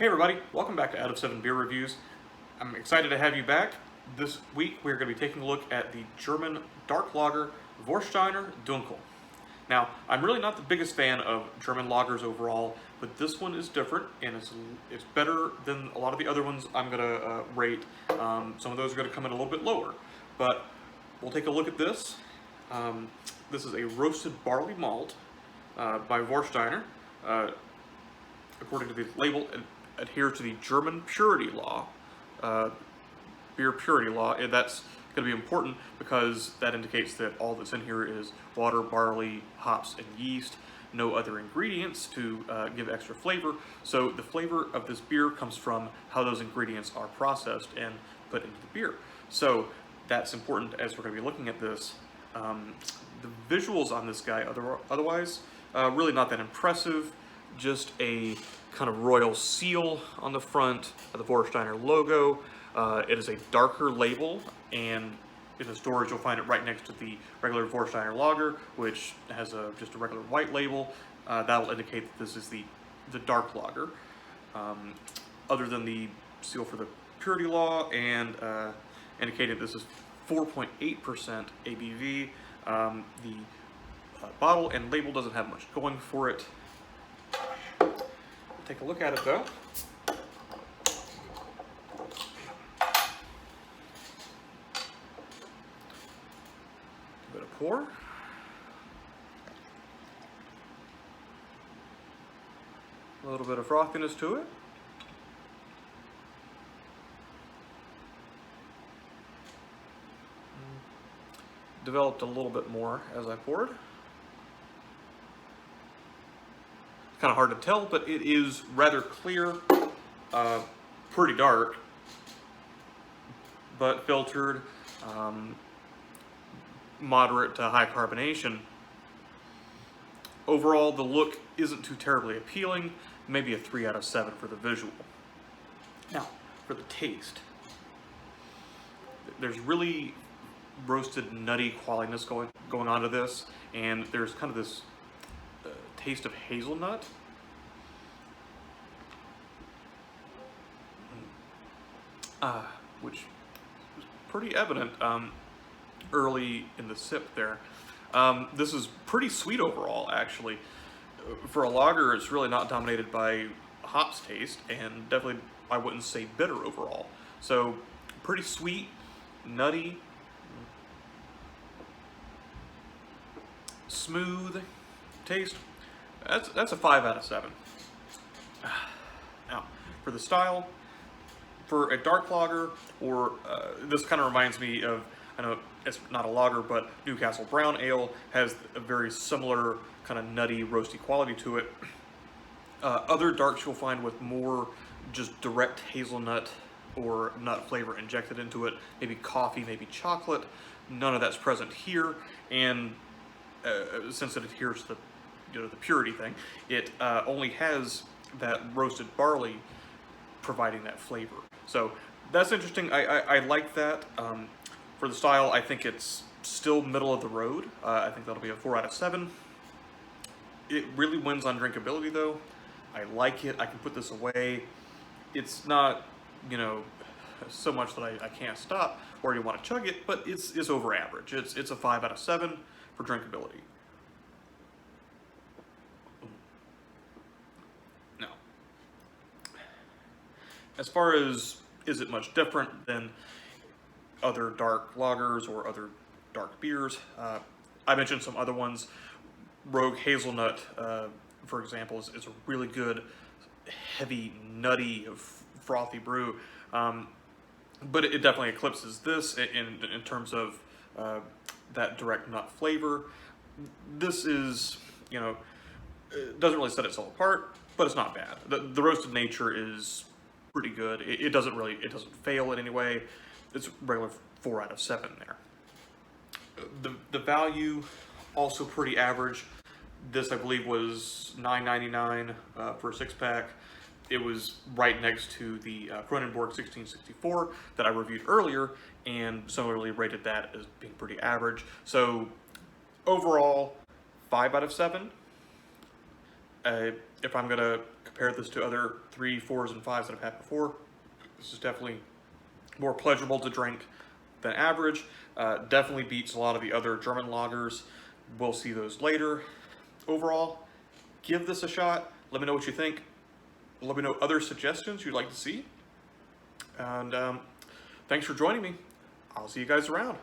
Hey everybody, welcome back to Out of 7 Beer Reviews. I'm excited to have you back. This week we're going to be taking a look at the German dark lager Warsteiner Dunkel. Now, I'm really not the biggest fan of German lagers overall, but this one is different and it's better than a lot of the other ones I'm going to rate. Some of those are going to come in a little bit lower, but we'll take a look at this. This is a roasted barley malt by Warsteiner. According to the label, it adheres to the German purity law, beer purity law, and that's going to be important because that indicates that all that's in here is water, barley, hops, and yeast, no other ingredients to give extra flavor. So the flavor of this beer comes from how those ingredients are processed and put into the beer. So that's important as we're going to be looking at this. The visuals on this guy, otherwise, really not that impressive. Just a kind of royal seal on the front of the Warsteiner logo. It is a darker label, and in the storage you'll find it right next to the regular Warsteiner lager, which has just a regular white label. That will indicate that this is the dark lager. Other than the seal for the purity law and indicated this is 4.8% ABV. The bottle and label doesn't have much going for it. Take a look at it though. Give it a pour. A little bit of frothiness to it. Developed a little bit more as I poured. Kind of hard to tell, but it is rather clear, pretty dark, but filtered, moderate to high carbonation. Overall, the look isn't too terribly appealing, maybe a 3 out of 7 for the visual. Now, for the taste, there's really roasted nutty qualitiness going on to this, and there's kind of this taste of hazelnut. Which was pretty evident early in the sip there. This is pretty sweet overall, actually. For a lager, it's really not dominated by hops taste, and definitely I wouldn't say bitter overall. So pretty sweet, nutty, smooth taste. That's a 5 out of 7. Now, for the style, for a dark lager, or this kind of reminds me of, I know it's not a lager, but Newcastle Brown Ale has a very similar kind of nutty, roasty quality to it. Other darks you'll find with more just direct hazelnut or nut flavor injected into it, maybe coffee, maybe chocolate. None of that's present here, and since it adheres to the purity thing, it only has that roasted barley providing that flavor. So that's interesting. I like that. For the style, I think it's still middle of the road. I think that'll be a 4 out of 7. It really wins on drinkability though. I like it. I can put this away. It's not, so much that I can't stop or you want to chug it, but it's over average. It's a 5 out of 7 for drinkability. As far as, is it much different than other dark lagers or other dark beers? I mentioned some other ones. Rogue Hazelnut, for example, is a really good, heavy, nutty, frothy brew. But it definitely eclipses this in terms of that direct nut flavor. This is, it doesn't really set itself apart, but it's not bad. The roasted nature is pretty good. It doesn't fail in any way. It's regular 4 out of 7 there. The value also pretty average. This I believe was $9.99 for a 6-pack. It was right next to the Kronenbourg 1664 that I reviewed earlier, and similarly rated that as being pretty average. So overall, 5 out of 7. If I'm gonna Compare this to other 3, 4s, and 5s that I've had before. This is definitely more pleasurable to drink than average. Definitely beats a lot of the other German lagers. We'll see those later. Overall, give this a shot. Let me know what you think. Let me know other suggestions you'd like to see. And thanks for joining me. I'll see you guys around.